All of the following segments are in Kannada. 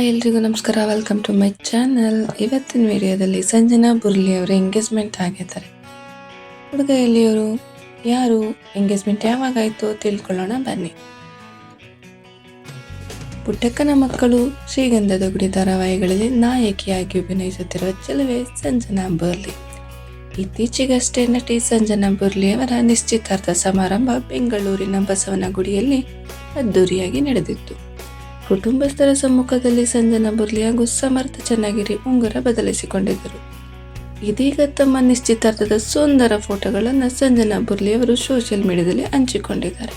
ಎಲ್ರಿಗೂ ನಮಸ್ಕಾರ. Welcome to my channel. ಇವತ್ತಿನ ವಿಡಿಯೋದಲ್ಲಿ ಸಂಜನಾ ಬುರ್ಲಿ ಅವರು ಎಂಗೇಜ್ಮೆಂಟ್ ಆಗಿದ್ದಾರೆ. ಹುಡುಗ ಎಲ್ಲಿಯವರು, ಯಾರು, ಎಂಗೇಜ್ಮೆಂಟ್ ಯಾವಾಗಾಯಿತು ತಿಳ್ಕೊಳ್ಳೋಣ ಬನ್ನಿ. ಪುಟ್ಟಕ್ಕನ ಮಕ್ಕಳು, ಶ್ರೀಗಂಧದ ಗುಡಿ ಧಾರಾವಾಹಿಗಳಲ್ಲಿ ನಾಯಕಿಯಾಗಿ ಅಭಿನಯಿಸುತ್ತಿರುವ ಚೆಲುವೆ ಸಂಜನಾ ಬುರ್ಲಿ. ಇತ್ತೀಚೆಗಷ್ಟೇ ನಟಿ ಸಂಜನಾ ಬುರ್ಲಿ ಅವರ ನಿಶ್ಚಿತಾರ್ಥ ಸಮಾರಂಭ ಬೆಂಗಳೂರಿನ ಬಸವನಗುಡಿಯಲ್ಲಿ ಅದ್ದೂರಿಯಾಗಿ ನಡೆದಿತ್ತು. ಕುಟುಂಬಸ್ಥರ ಸಮ್ಮುಖದಲ್ಲಿ ಸಂಜನಾ ಬುರ್ಲಿ ಹಾಗೂ ಸಮರ್ಥ ಚನ್ನಗಿರಿ ಉಂಗುರ ಬದಲಿಸಿಕೊಂಡಿದ್ದರು. ಇದೀಗ ತಮ್ಮ ನಿಶ್ಚಿತಾರ್ಥದ ಸುಂದರ ಫೋಟೋಗಳನ್ನು ಸಂಜನಾ ಬುರ್ಲಿ ಅವರು ಸೋಷಿಯಲ್ ಮೀಡಿಯಾದಲ್ಲಿ ಹಂಚಿಕೊಂಡಿದ್ದಾರೆ.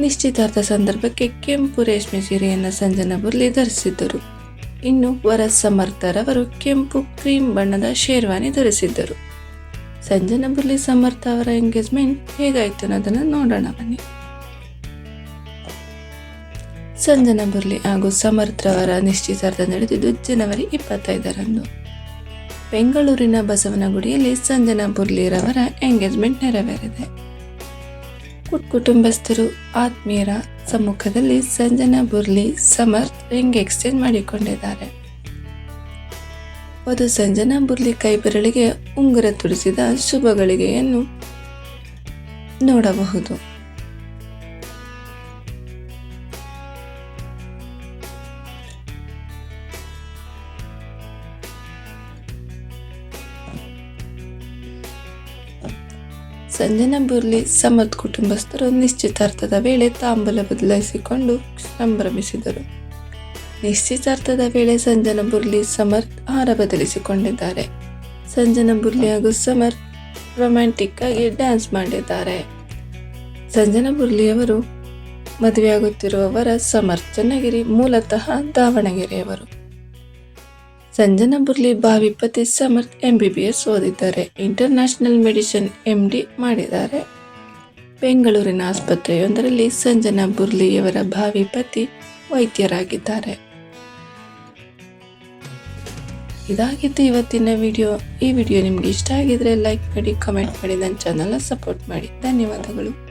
ನಿಶ್ಚಿತಾರ್ಥ ಸಂದರ್ಭಕ್ಕೆ ಕೆಂಪು ರೇಷ್ಮೆ ಸೀರೆಯನ್ನು ಸಂಜನಾ ಬುರ್ಲಿ ಧರಿಸಿದ್ದರು. ಇನ್ನು ವರ ಸಮರ್ಥರವರು ಕೆಂಪು ಕ್ರೀಮ್ ಬಣ್ಣದ ಶೇರ್ವಾನಿ ಧರಿಸಿದ್ದರು. ಸಂಜನಾ ಬುರ್ಲಿ ಸಮರ್ಥ ಅವರ ಎಂಗೇಜ್ಮೆಂಟ್ ಹೇಗಾಯಿತು ಅನ್ನೋದನ್ನು ನೋಡೋಣ ಬನ್ನಿ. ಸಂಜನಾ ಬುರ್ಲಿ ಹಾಗೂ ಸಮರ್ಥರವರ ನಿಶ್ಚಿತಾರ್ಥ ನಡೆದಿದ್ದು ಜನವರಿ 25ರಂದು ಬೆಂಗಳೂರಿನ ಬಸವನಗುಡಿಯಲ್ಲಿ ಸಂಜನಾ ಬುರ್ಲಿರವರ ಎಂಗೇಜ್ಮೆಂಟ್ ನೆರವೇರಿದೆ. ಕುಟುಂಬಸ್ಥರು, ಆತ್ಮೀಯರ ಸಮ್ಮುಖದಲ್ಲಿ ಸಂಜನಾ ಬುರ್ಲಿ ಸಮರ್ಥ್ ರಿಂಗ್ ಎಕ್ಸ್ಚೇಂಜ್ ಮಾಡಿಕೊಂಡಿದ್ದಾರೆ. ವಧು ಸಂಜನಾ ಬುರ್ಲಿ ಕೈಬೆರಳಿಗೆ ಉಂಗುರ ತುಡಿಸಿದ ಶುಭ ಗಳಿಗೆಯನ್ನು ನೋಡಬಹುದು. ಸಂಜನಾ ಬುರ್ಲಿ ಸಮರ್ಥ್ ಕುಟುಂಬಸ್ಥರು ನಿಶ್ಚಿತಾರ್ಥದ ವೇಳೆ ತಾಂಬೂಲ ಬದಲಾಯಿಸಿಕೊಂಡು ಸಂಭ್ರಮಿಸಿದರು. ನಿಶ್ಚಿತಾರ್ಥದ ವೇಳೆ ಸಂಜನಾ ಬುರ್ಲಿ ಸಮರ್ಥ್ ಹಾರ ಬದಲಿಸಿಕೊಂಡಿದ್ದಾರೆ. ಸಂಜನಾ ಬುರ್ಲಿ ಹಾಗೂ ಸಮರ್ಥ್ ರೊಮ್ಯಾಂಟಿಕ್ ಆಗಿ ಡ್ಯಾನ್ಸ್ ಮಾಡಿದ್ದಾರೆ. ಸಂಜನಾ ಬುರ್ಲಿ ಅವರು ಮದುವೆಯಾಗುತ್ತಿರುವವರ ಸಮರ್ಥ್ ಚನ್ನಗಿರಿ, ಮೂಲತಃ ದಾವಣಗೆರೆಯವರು. ಸಂಜನಾ ಬುರ್ಲಿ ಭಾವಿ ಪತಿ ಸಮರ್ಥ್ MBBS ಓದಿದ್ದಾರೆ. ಇಂಟರ್ನ್ಯಾಷನಲ್ ಮೆಡಿಸಿನ್ MD ಮಾಡಿದ್ದಾರೆ. ಬೆಂಗಳೂರಿನ ಆಸ್ಪತ್ರೆಯೊಂದರಲ್ಲಿ ಸಂಜನಾ ಬುರ್ಲಿಯವರ ಭಾವಿ ಪತಿ ವೈದ್ಯರಾಗಿದ್ದಾರೆ. ಇದಾಗಿತ್ತು ಇವತ್ತಿನ ವಿಡಿಯೋ. ಈ ವಿಡಿಯೋ ನಿಮ್ಗೆ ಇಷ್ಟ ಆಗಿದ್ರೆ ಲೈಕ್ ಮಾಡಿ, ಕಮೆಂಟ್ ಮಾಡಿ, ನನ್ನ ಚಾನಲ್ನ ಸಪೋರ್ಟ್ ಮಾಡಿ. ಧನ್ಯವಾದಗಳು.